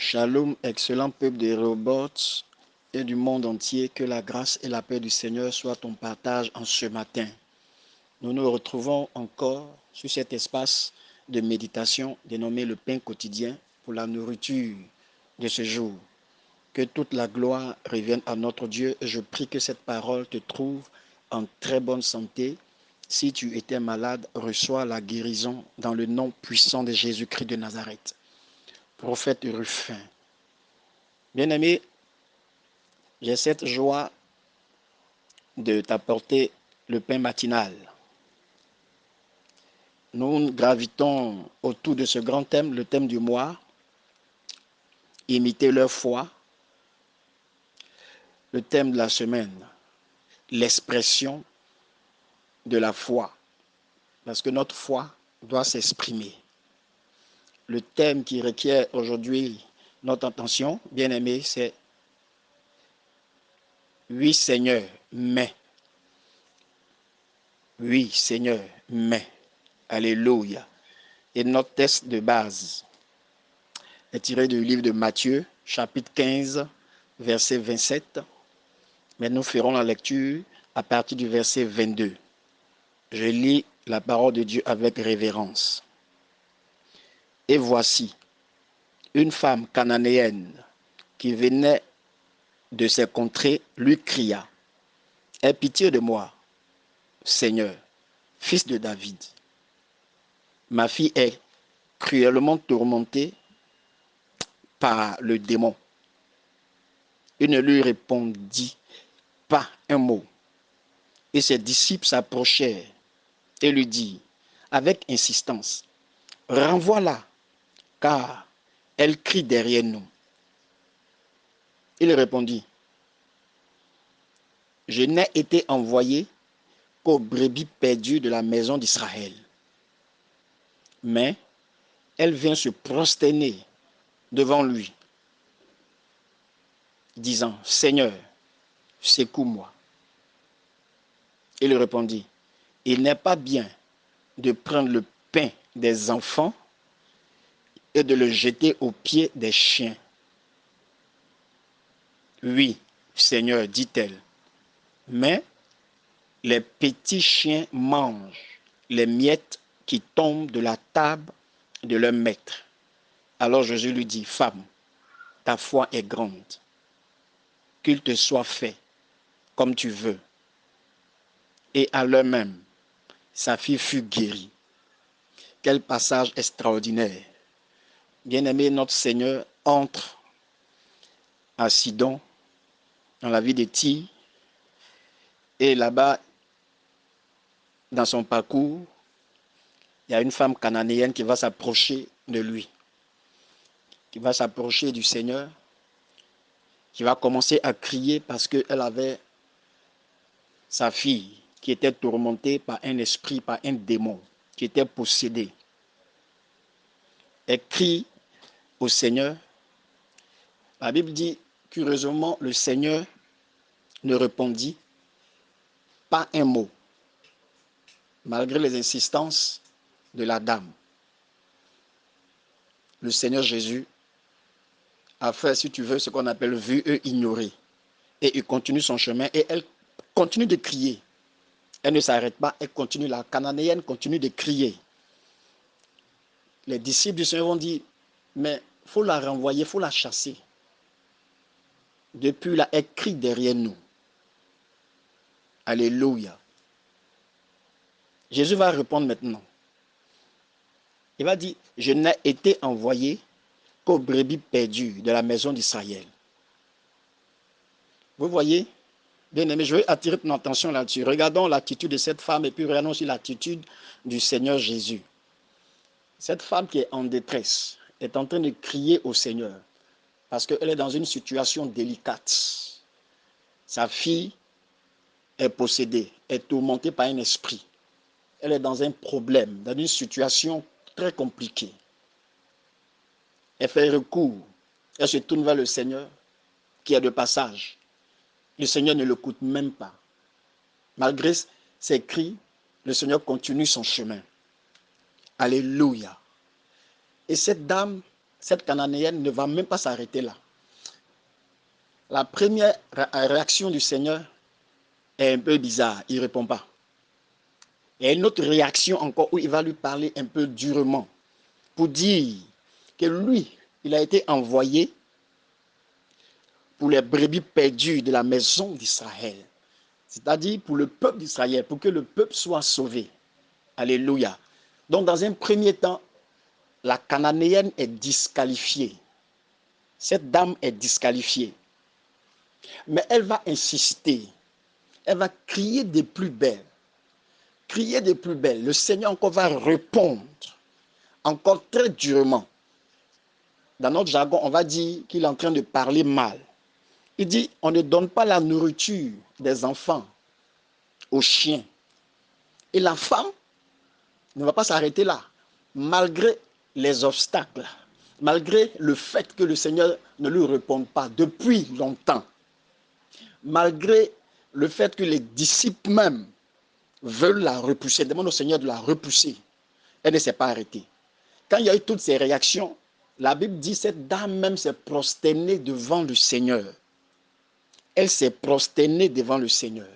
Shalom, excellent peuple de Rehoboth et du monde entier, que la grâce et la paix du Seigneur soient ton partage en ce matin. Nous nous retrouvons encore sur cet espace de méditation dénommé le pain quotidien pour la nourriture de ce jour. Que toute la gloire revienne à notre Dieu et je prie que cette parole te trouve en très bonne santé. Si tu étais malade, reçois la guérison dans le nom puissant de Jésus-Christ de Nazareth. Prophète Rufin. Bien-aimé, j'ai cette joie de t'apporter le pain matinal. Nous gravitons autour de ce grand thème, le thème du mois, imiter leur foi. Le thème de la semaine, l'expression de la foi, parce que notre foi doit s'exprimer. Le thème qui requiert aujourd'hui notre attention, bien-aimé, c'est oui Seigneur, mais. Oui Seigneur, mais. Alléluia. Et notre texte de base est tiré du livre de Matthieu, chapitre 15, verset 27. Mais nous ferons la lecture à partir du verset 22. Je lis la parole de Dieu avec révérence. Et voici, une femme cananéenne qui venait de ces contrées lui cria, « Aie pitié de moi, Seigneur, fils de David. Ma fille est cruellement tourmentée par le démon. » Il ne lui répondit pas un mot. Et ses disciples s'approchèrent et lui dirent avec insistance, « Renvoie-la, car elle crie derrière nous. » Il répondit, « Je n'ai été envoyé qu'aux brebis perdues de la maison d'Israël. » Mais elle vient se prosterner devant lui, disant, « Seigneur, secoue-moi. » Il répondit, « Il n'est pas bien de prendre le pain des enfants et de le jeter aux pieds des chiens. » « Oui, Seigneur, dit-elle, mais les petits chiens mangent les miettes qui tombent de la table de leur maître. » Alors Jésus lui dit, « Femme, ta foi est grande, qu'il te soit fait comme tu veux. » Et à l'heure même, sa fille fut guérie. Quel passage extraordinaire. Bien-aimé, notre Seigneur entre à Sidon, dans la ville de Tyr, et là-bas, dans son parcours, il y a une femme cananéenne qui va s'approcher de lui, qui va s'approcher du Seigneur, qui va commencer à crier parce qu'elle avait sa fille qui était tourmentée par un esprit, par un démon, qui était possédée. Elle crie au Seigneur. La Bible dit, curieusement, le Seigneur ne répondit pas un mot, malgré les insistances de la dame. Le Seigneur Jésus a fait, si tu veux, ce qu'on appelle vu et ignoré. Et il continue son chemin et elle continue de crier. Elle ne s'arrête pas, elle continue, la cananéenne continue de crier. Les disciples du Seigneur vont dire, mais il faut la renvoyer, il faut la chasser. Depuis là, elle crie derrière nous. Alléluia. Jésus va répondre maintenant. Il va dire, je n'ai été envoyé qu'aux brebis perdues de la maison d'Israël. Vous voyez, bien aimé, je vais attirer ton attention là-dessus. Regardons l'attitude de cette femme et puis regardons aussi l'attitude du Seigneur Jésus. Cette femme qui est en détresse est en train de crier au Seigneur parce qu'elle est dans une situation délicate. Sa fille est possédée, est tourmentée par un esprit. Elle est dans un problème, dans une situation très compliquée. Elle fait recours, elle se tourne vers le Seigneur qui est de passage. Le Seigneur ne l'écoute même pas. Malgré ses cris, le Seigneur continue son chemin. Alléluia. Et cette dame cette Cananéenne ne va même pas s'arrêter là. La première réaction du Seigneur est un peu bizarre, il ne répond pas. Il y a une autre réaction encore où il va lui parler un peu durement pour dire que lui, il a été envoyé pour les brebis perdues de la maison d'Israël. C'est-à-dire pour le peuple d'Israël, pour que le peuple soit sauvé. Alléluia. Donc dans un premier temps, la Cananéenne est disqualifiée. Cette dame est disqualifiée. Mais elle va insister. Elle va crier des plus belles. Crier des plus belles. Le Seigneur encore va répondre. Encore très durement. Dans notre jargon, on va dire qu'il est en train de parler mal. Il dit, on ne donne pas la nourriture des enfants aux chiens. Et la femme ne va pas s'arrêter là. Malgré les obstacles, malgré le fait que le Seigneur ne lui réponde pas depuis longtemps, malgré le fait que les disciples même veulent la repousser, demandent au Seigneur de la repousser, elle ne s'est pas arrêtée. Quand il y a eu toutes ces réactions, la Bible dit que cette dame même s'est prosternée devant le Seigneur. Elle s'est prosternée devant le Seigneur.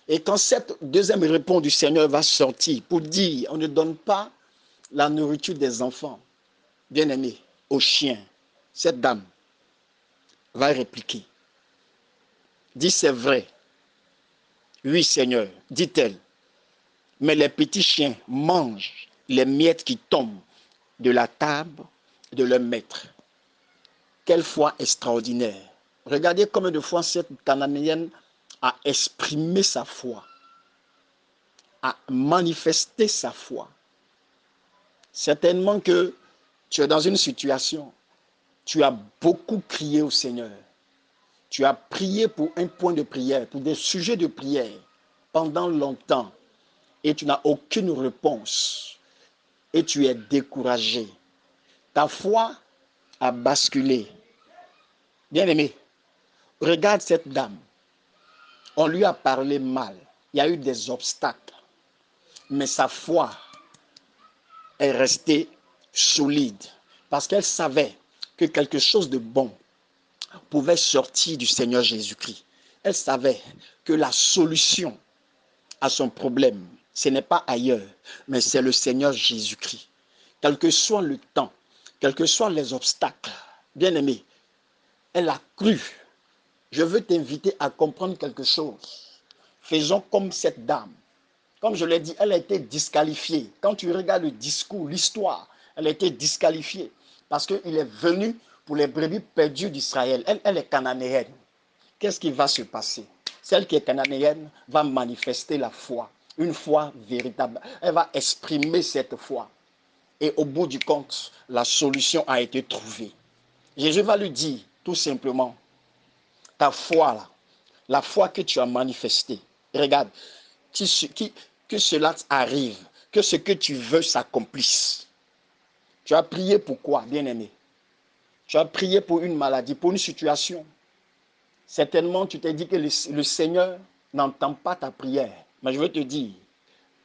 Et quand cette deuxième réponse du Seigneur va sortir pour dire, on ne donne pas la nourriture des enfants, bien-aimés, aux chiens, cette dame va répliquer. Dit, c'est vrai. Oui, Seigneur, dit-elle. Mais les petits chiens mangent les miettes qui tombent de la table de leur maître. Quelle foi extraordinaire. Regardez combien de fois cette Cananéenne a exprimé sa foi, a manifesté sa foi. Certainement que tu es dans une situation, tu as beaucoup crié au Seigneur. Tu as prié pour un point de prière, pour des sujets de prière pendant longtemps et tu n'as aucune réponse et tu es découragé. Ta foi a basculé. Bien-aimé, regarde cette dame. On lui a parlé mal. Il y a eu des obstacles. Mais sa foi est restée solide parce qu'elle savait que quelque chose de bon pouvait sortir du Seigneur Jésus-Christ. Elle savait que la solution à son problème, ce n'est pas ailleurs, mais c'est le Seigneur Jésus-Christ. Quel que soit le temps, quels que soient les obstacles, bien-aimé, elle a cru. Je veux t'inviter à comprendre quelque chose. Faisons comme cette dame. Comme je l'ai dit, elle a été disqualifiée. Quand tu regardes le discours, l'histoire, elle a été disqualifiée parce qu'il est venu pour les brebis perdues d'Israël. Elle est cananéenne. Qu'est-ce qui va se passer? Celle qui est cananéenne va manifester la foi, une foi véritable. Elle va exprimer cette foi. Et au bout du compte, la solution a été trouvée. Jésus va lui dire tout simplement, ta foi là, la foi que tu as manifestée, regarde, que cela arrive, que ce que tu veux s'accomplisse. Tu as prié pour quoi, bien-aimé? Tu as prié pour une maladie, pour une situation. Certainement, tu t'es dit que le Seigneur n'entend pas ta prière. Mais je veux te dire,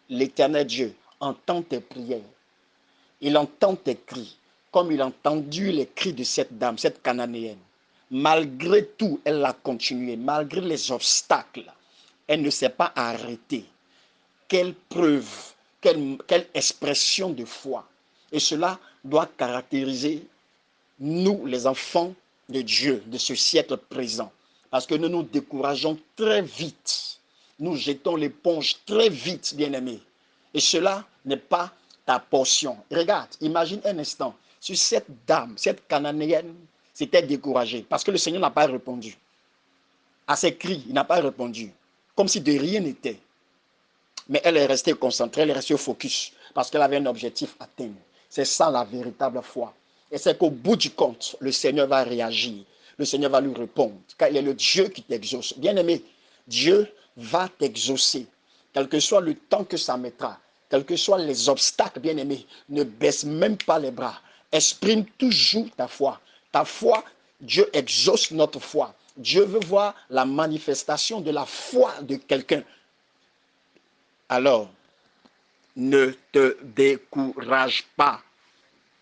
l'Éternel Dieu entend tes prières. Il entend tes cris, comme il a entendu les cris de cette dame, cette Cananéenne. Malgré tout, elle a continué. Malgré les obstacles, elle ne s'est pas arrêtée. Quelle preuve, quelle expression de foi. Et cela doit caractériser nous, les enfants de Dieu, de ce siècle présent. Parce que nous nous décourageons très vite. Nous jetons l'éponge très vite, bien-aimés. Et cela n'est pas ta portion. Regarde, imagine un instant, si cette dame, cette Cananéenne, s'était découragée, parce que le Seigneur n'a pas répondu. À ses cris, il n'a pas répondu. Comme si de rien n'était. Mais elle est restée concentrée, elle est restée focus, parce qu'elle avait un objectif à atteindre. C'est ça la véritable foi. Et c'est qu'au bout du compte, le Seigneur va réagir. Le Seigneur va lui répondre, car il est le Dieu qui t'exauce. Bien-aimé, Dieu va t'exaucer, quel que soit le temps que ça mettra, quels que soient les obstacles, bien-aimé, ne baisse même pas les bras. Exprime toujours ta foi. Ta foi, Dieu exauce notre foi. Dieu veut voir la manifestation de la foi de quelqu'un. Alors, ne te décourage pas.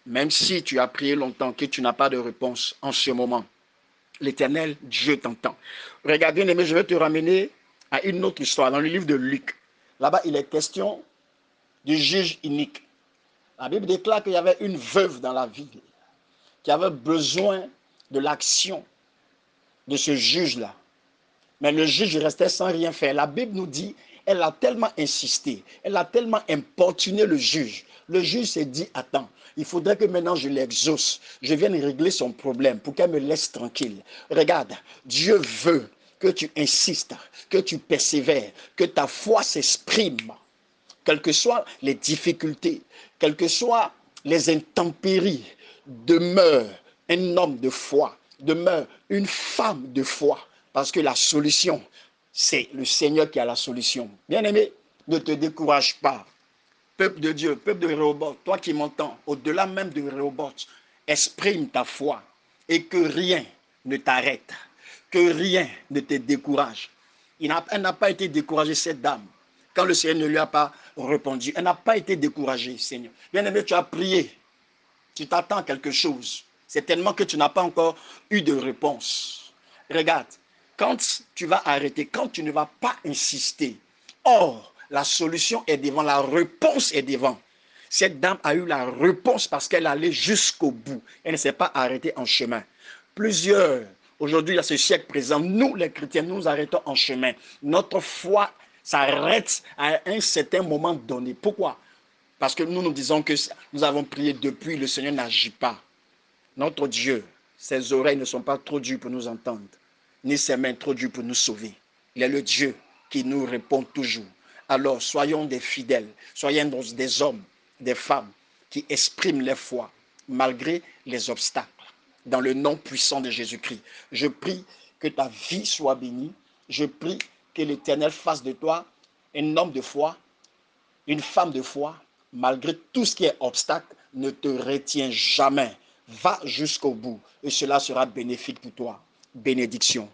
Même si tu as prié longtemps, que tu n'as pas de réponse en ce moment, l'Éternel, Dieu t'entend. Regarde, bien aimé, je vais te ramener à une autre histoire dans le livre de Luc. Là-bas, il est question du juge inique. La Bible déclare qu'il y avait une veuve dans la ville qui avait besoin de l'action de ce juge-là. Mais le juge restait sans rien faire. La Bible nous dit, elle a tellement insisté, elle a tellement importuné le juge. Le juge s'est dit, attends, il faudrait que maintenant je l'exauce, je vienne régler son problème pour qu'elle me laisse tranquille. Regarde, Dieu veut que tu insistes, que tu persévères, que ta foi s'exprime, quelles que soient les difficultés, quelles que soient les intempéries. Demeure un homme de foi, demeure une femme de foi, parce que la solution, c'est le Seigneur qui a la solution. Bien-aimé, ne te décourage pas. Peuple de Dieu, peuple de Rehoboth, toi qui m'entends, au-delà même de Rehoboth, exprime ta foi et que rien ne t'arrête, que rien ne te décourage. Elle n'a pas été découragée, cette dame, quand le Seigneur ne lui a pas répondu. Elle n'a pas été découragée, Seigneur. Bien-aimé, tu as prié, tu t'attends à quelque chose. C'est tellement que tu n'as pas encore eu de réponse. Regarde, quand tu vas arrêter, quand tu ne vas pas insister, or, la solution est devant, la réponse est devant. Cette dame a eu la réponse parce qu'elle allait jusqu'au bout. Elle ne s'est pas arrêtée en chemin. Plusieurs, aujourd'hui, à ce siècle présent, nous les chrétiens, nous nous arrêtons en chemin. Notre foi s'arrête à un certain moment donné. Pourquoi? Parce que nous nous disons que nous avons prié depuis, le Seigneur n'agit pas. Notre Dieu, ses oreilles ne sont pas trop dures pour nous entendre, ni ses mains trop dures pour nous sauver. Il est le Dieu qui nous répond toujours. Alors, soyons des fidèles, soyons des hommes, des femmes qui expriment leur foi malgré les obstacles. Dans le nom puissant de Jésus-Christ, je prie que ta vie soit bénie. Je prie que l'Éternel fasse de toi un homme de foi, une femme de foi, malgré tout ce qui est obstacle, ne te retiens jamais. Va jusqu'au bout et cela sera bénéfique pour toi. Bénédiction.